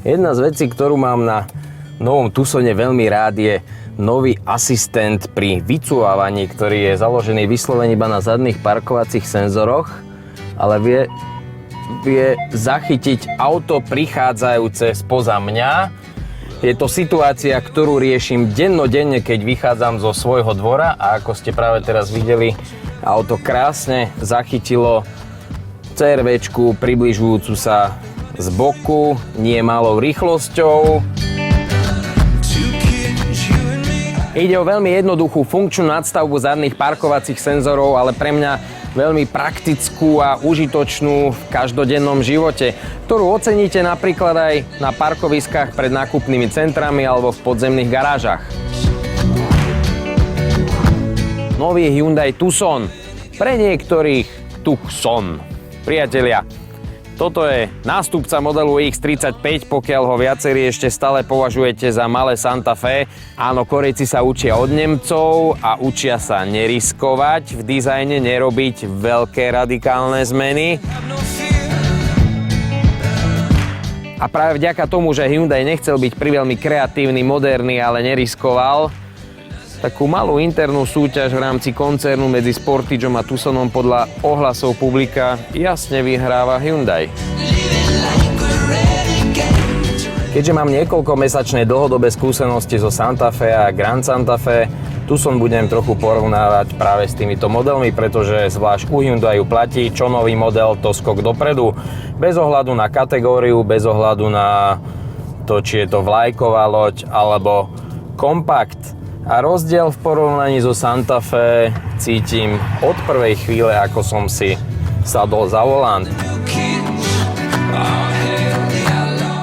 Jedna z vecí, ktorú mám na novom Tucsone veľmi rád, je nový asistent pri vycúvavaní, ktorý je založený vyslovene iba na zadných parkovacích senzoroch, ale vie zachytiť auto prichádzajúce spoza mňa. Je to situácia, ktorú riešim dennodenne, keď vychádzam zo svojho dvora a ako ste práve teraz videli, auto krásne zachytilo CR-večku približujúcu sa z boku, nie malou rýchlosťou. Ide o veľmi jednoduchú funkčnú nadstavbu zadných parkovacích senzorov, ale pre mňa veľmi praktickú a užitočnú v každodennom živote, ktorú oceníte napríklad aj na parkoviskách pred nákupnými centrami alebo v podzemných garážach. Nový Hyundai Tucson. Pre niektorých Tucson. Priatelia, toto je nástupca modelu X35, pokiaľ ho viacerí ešte stále považujete za malé Santa Fe. Áno, Korejci sa učia od Nemcov a učia sa neriskovať, v dizajne nerobiť veľké radikálne zmeny. A práve vďaka tomu, že Hyundai nechcel byť priveľmi kreatívny, moderný, ale neriskoval, takú malú internú súťaž v rámci koncernu medzi Sportageom a Tucsonom podľa ohlasov publika jasne vyhráva Hyundai. Keďže mám niekoľkomesačné dlhodobé skúsenosti zo Santa Fe a Grand Santa Fe, Tucson budem trochu porovnávať práve s týmito modelmi, pretože zvlášť u Hyundaiu platí, čo nový model, to skok dopredu. Bez ohľadu na kategóriu, bez ohľadu na to, či je to vlajková loď alebo kompakt. A rozdiel v porovnaní so Santa Fe cítim od prvej chvíle, ako som si sadol za volant.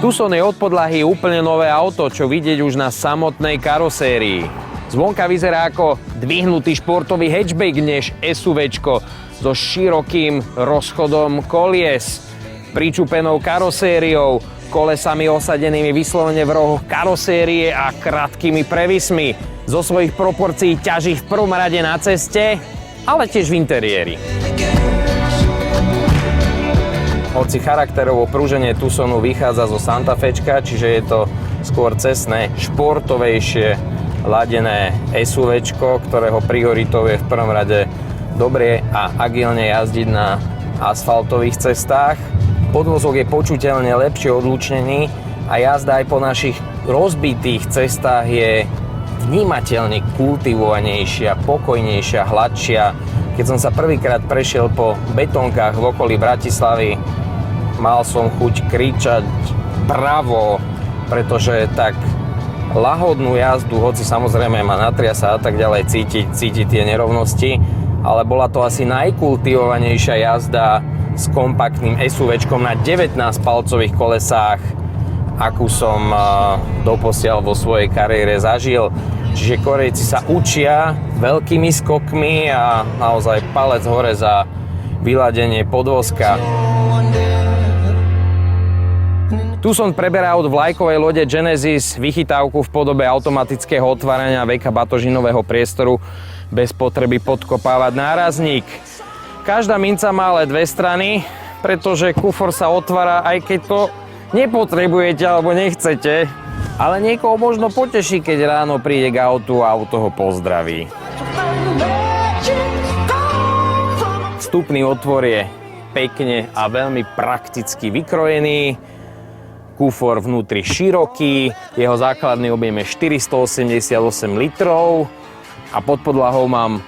Tucson je od podlahy úplne nové auto, čo vidieť už na samotnej karosérii. Zvonka vyzerá ako dvihnutý športový hatchback než SUVčko so širokým rozchodom kolies, pričupenou karosériou, kolesami osadenými vyslovene v rohoch karosérie a krátkými prevismi. Zo svojich proporcií ťaží v prvom rade na ceste, ale tiež v interiéri. Hoci charakterovo prúženie Tucsonu vychádza zo Santa Fečka, čiže je to skôr cestné, športovejšie, ladené SUVčko, ktorého prioritou je v prvom rade dobre a agilne jazdiť na asfaltových cestách. Podvozok je počuteľne lepšie odlučnený a jazda aj po našich rozbitých cestách je vnímateľne kultivovanejšia, pokojnejšia, hladšia. Keď som sa prvýkrát prešiel po betónkach v okolí Bratislavy, mal som chuť kričať bravo, pretože tak lahodnú jazdu, hoci samozrejme ma natriasa a tak ďalej, cítiť tie nerovnosti, ale bola to asi najkultivovanejšia jazda s kompaktným SUVčkom na 19-palcových kolesách, akú som doposiaľ vo svojej kariére zažil. Čiže Korejci sa učia veľkými skokmi a naozaj palec hore za vyladenie podvozka. Tucson preberá od vlajkovej lode Genesis vychytávku v podobe automatického otvárania veka batožinového priestoru bez potreby podkopávať nárazník. Každá minca má ale dve strany, pretože kufor sa otvára, aj keď to nepotrebujete alebo nechcete, ale niekoho možno poteší, keď ráno príde k autu a auto ho pozdraví. Vstupný otvor je pekne a veľmi prakticky vykrojený, kufor vnútri široký, jeho základný objem je 488 litrov a pod podlahou mám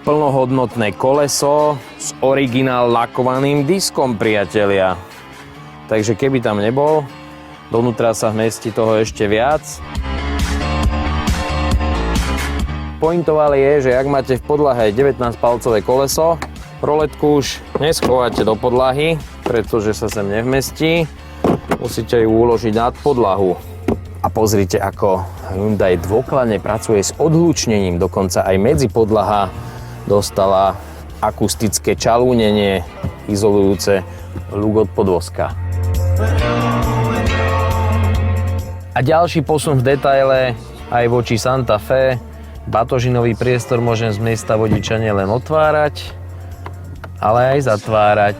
plnohodnotné koleso s originál lakovaným diskom, priatelia. Takže keby tam nebol, donútra sa vmestí toho ešte viac. Pointovali je, že ak máte v podlahe 19-palcové koleso, roletku už neschovate do podlahy, pretože sa sem nevmestí. Musíte ju uložiť nad podlahu. A pozrite, ako Hyundai dôkladne pracuje s odhlučnením, dokonca aj medzi podlaha dostala akustické čalúnenie, izolujúce hluk od podvozka. A ďalší posun v detaile aj voči Santa Fe. Batožinový priestor môžem z miesta vodiča nielen otvárať, ale aj zatvárať.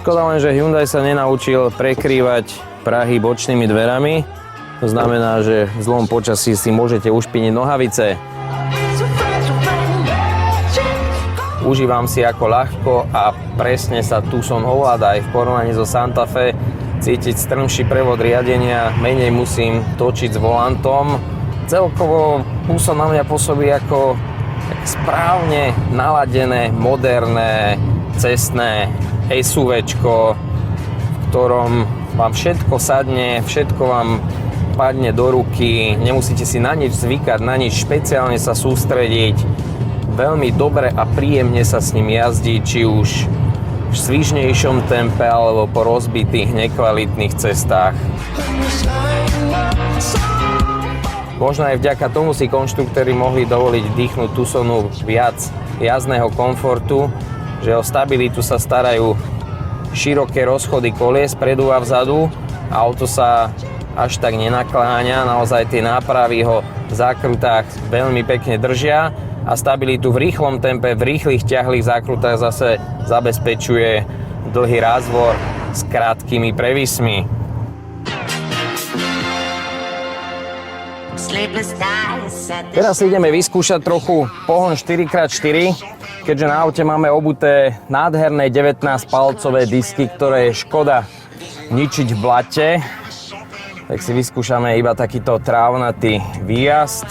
Škoda len, že Hyundai sa nenaučil prekrývať prahy bočnými dverami. To znamená, že v zlom počasí si môžete ušpiniť nohavice. Užívam si, ako ľahko a presne sa Tucson ovláda aj v porovnaní so Santa Fe. Cítiť strmší prevod riadenia, menej musím točiť s volantom. Celkovo Tucson na mňa pôsobí ako správne naladené, moderné, cestné SUVčko, v ktorom vám všetko sadne, všetko vám padne do ruky, nemusíte si na nič zvykať, na nič špeciálne sa sústrediť. Veľmi dobre a príjemne sa s ním jazdí, či už v svižnejšom tempe alebo po rozbitých, nekvalitných cestách. Možno aj vďaka tomu si konštruktéri mohli dovoliť vdýchnuť Tucsonu viac jazdného komfortu, že o stabilitu sa starajú široké rozchody kolies vpredu a vzadu. Auto sa až tak nenakláňa, naozaj tie nápravy ho v zákrutách veľmi pekne držia a stabilitu v rýchlom tempe, v rýchlych ťahlých zákrutách zase zabezpečuje dlhý rázvor s krátkými prevismi. Teraz si ideme vyskúšať trochu pohon 4x4, keďže na aute máme obuté nádherné 19-palcové disky, ktoré je škoda ničiť v blate. Tak si vyskúšame iba takýto trávnatý výjazd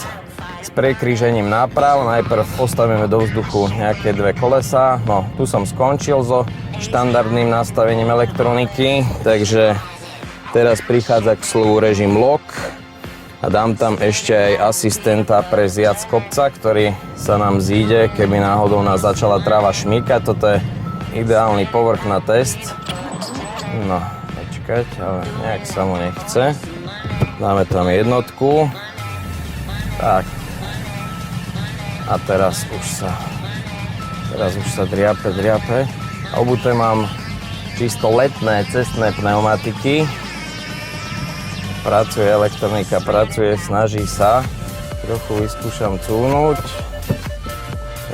s prekrížením náprav. Najprv postavíme do vzduchu nejaké dve kolesá. No, tu som skončil so štandardným nastavením elektroniky, takže teraz prichádza k slovu režim lock a dám tam ešte aj asistenta pre zjazd z kopca, ktorý sa nám zíde, keby náhodou nás začala tráva šmýkať. Toto je ideálny povrch na test. No, počkať, ale nejak sa mu nechce. Dáme tam jednotku. Tak. A teraz už sa driape. Obuté mám čisto letné cestné pneumatiky. Pracuje elektronika, snaží sa. Trochu vyskúšam cúnuť.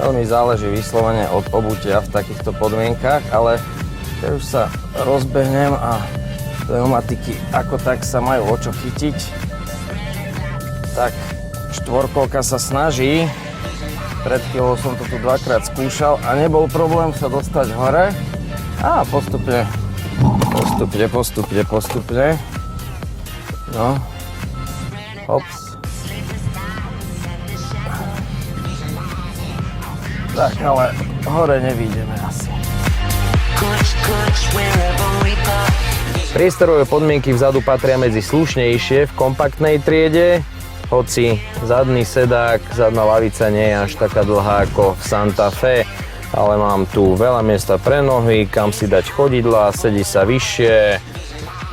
Veľmi záleží vyslovene od obutia v takýchto podmienkach, ale keď už sa rozbehnem a pneumatiky ako tak sa majú o čo chytiť, tak štvorkolka sa snaží. Pred chvíľou som to tu dvakrát skúšal a nebol problém sa dostať hore. A postupne. No. Hops. Tak, ale hore nevídeme asi. Priestorové podmienky vzadu patria medzi slušnejšie v kompaktnej triede, hoci zadný sedák, zadná lavica nie je až taká dlhá ako v Santa Fe, ale mám tu veľa miesta pre nohy, kam si dať chodidlá, sedí sa vyššie,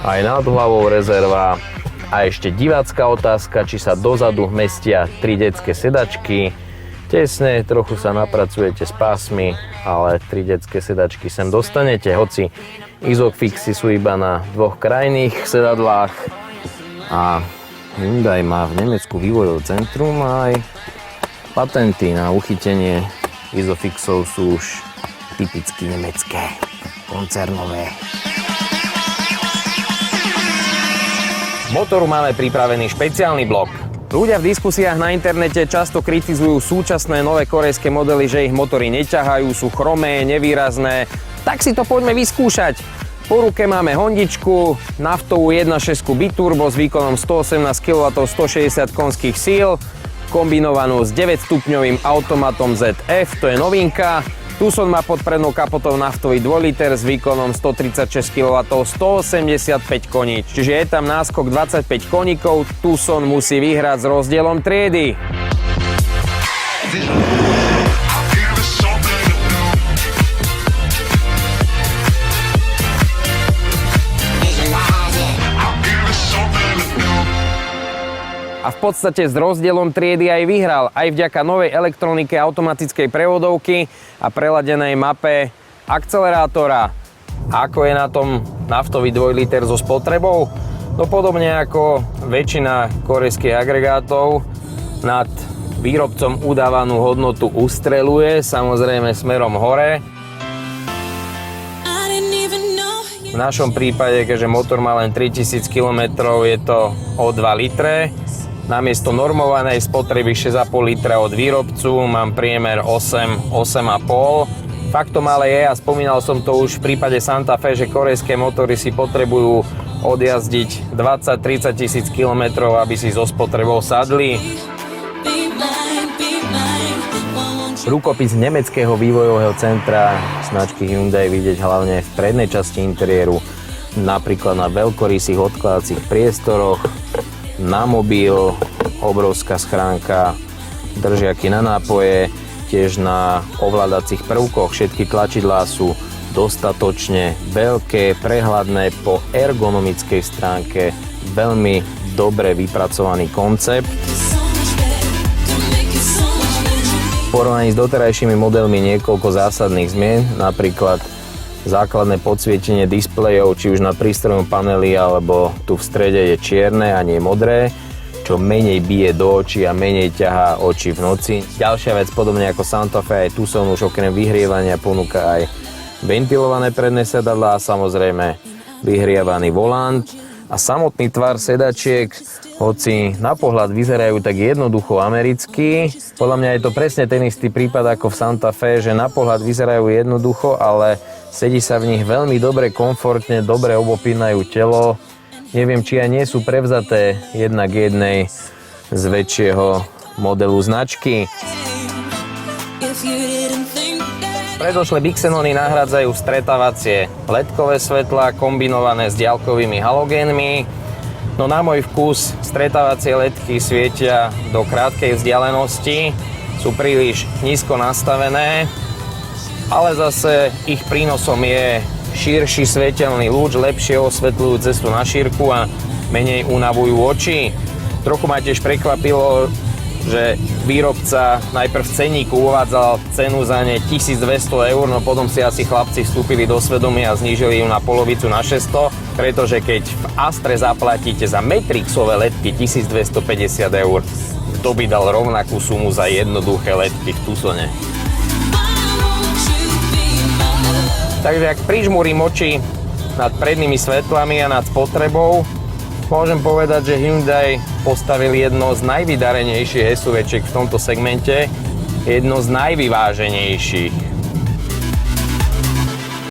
aj nad hlavou rezerva. A ešte divácka otázka, či sa dozadu mestia 3 detské sedačky. Tesne, trochu sa napracujete s pásmi, ale 3 detské sedačky sem dostanete, hoci Isofixy sú iba na 2 krajných sedadlách. A Hyundai má v Nemecku vývojové centrum a aj patenty na uchytenie Isofixov sú už typicky nemecké, koncernové. Motoru máme pripravený špeciálny blok. Ľudia v diskusiách na internete často kritizujú súčasné nové korejské modely, že ich motory neťahajú, sú chromé, nevýrazné. Tak si to poďme vyskúšať. Po ruke máme Hondičku, naftovú 1.6 biturbo s výkonom 118 kW 160 konských síl, kombinovanú s 9-stupňovým automatom ZF, to je novinka. Tucson má pod prednou kapotou naftový 2 liter s výkonom 136 kW 185 koní. Čiže je tam náskok 25 koníkov, Tucson musí vyhrať s rozdielom triedy. A v podstate s rozdielom triedy aj vyhral, aj vďaka novej elektronike automatickej prevodovky a preladenej mape akcelerátora. Ako je na tom naftový 2 liter so spotrebou? No podobne ako väčšina korejských agregátov, nad výrobcom udávanú hodnotu ustreluje, samozrejme smerom hore. V našom prípade, keďže motor má len 3000 km, je to o 2 litre. Namiesto normovanej spotreby 6,5 litra od výrobcu mám priemer 8,5. Faktom ale je, a spomínal som to už v prípade Santa Fe, že korejské motory si potrebujú odjazdiť 20-30 tisíc km, aby si so spotrebou sadli. Rukopis nemeckého vývojového centra značky Hyundai vidieť hlavne v prednej časti interiéru, napríklad na veľkorysých odkladacích priestoroch, na mobil, obrovská schránka, držiaky na nápoje, tiež na ovládacích prvkoch. Všetky tlačidlá sú dostatočne veľké, prehľadné, po ergonomickej stránke veľmi dobre vypracovaný koncept. V porovnaní s doterajšími modelmi niekoľko zásadných zmien, napríklad základné podsvietenie displejov, či už na prístrojnom paneli, alebo tu v strede je čierne a nie modré, čo menej bije do očí a menej ťahá oči v noci. Ďalšia vec, podobne ako Santa Fe, aj Tucson už okrem vyhrievania ponúka aj ventilované predné sedadlá a samozrejme vyhrievaný volant. A samotný tvar sedačiek, hoci na pohľad vyzerajú tak jednoducho americky, podľa mňa je to presne ten istý prípad ako v Santa Fe, že na pohľad vyzerajú jednoducho, ale sedí sa v nich veľmi dobre, komfortne, dobre obopínajú telo. Neviem, či aj nie sú prevzaté jedna k jednej z väčšieho modelu značky. Predošlé Bixenony nahrádzajú stretávacie LED-kové svetlá kombinované s diaľkovými halogénmi. No na môj vkus stretávacie LED-ky svietia do krátkej vzdialenosti, sú príliš nízko nastavené, ale zase ich prínosom je širší svetelný lúč, lepšie osvetľujú cestu na šírku a menej unavujú oči. Trochu ma tiež prekvapilo, že výrobca najprv v ceníku uvádzal cenu za ne 1200 eur, no potom si asi chlapci vstúpili do svedomia a znížili ju na polovicu, na 600, pretože keď v Astre zaplatíte za Matrixové ledky 1250 eur, kto by dal rovnakú sumu za jednoduché ledky v Tucsone? Takže ak prižmúrim oči nad prednými svetlami a nad spotrebou, môžem povedať, že Hyundai postavil jedno z najvydarenejších SUVčiek v tomto segmente, jedno z najvyváženejších.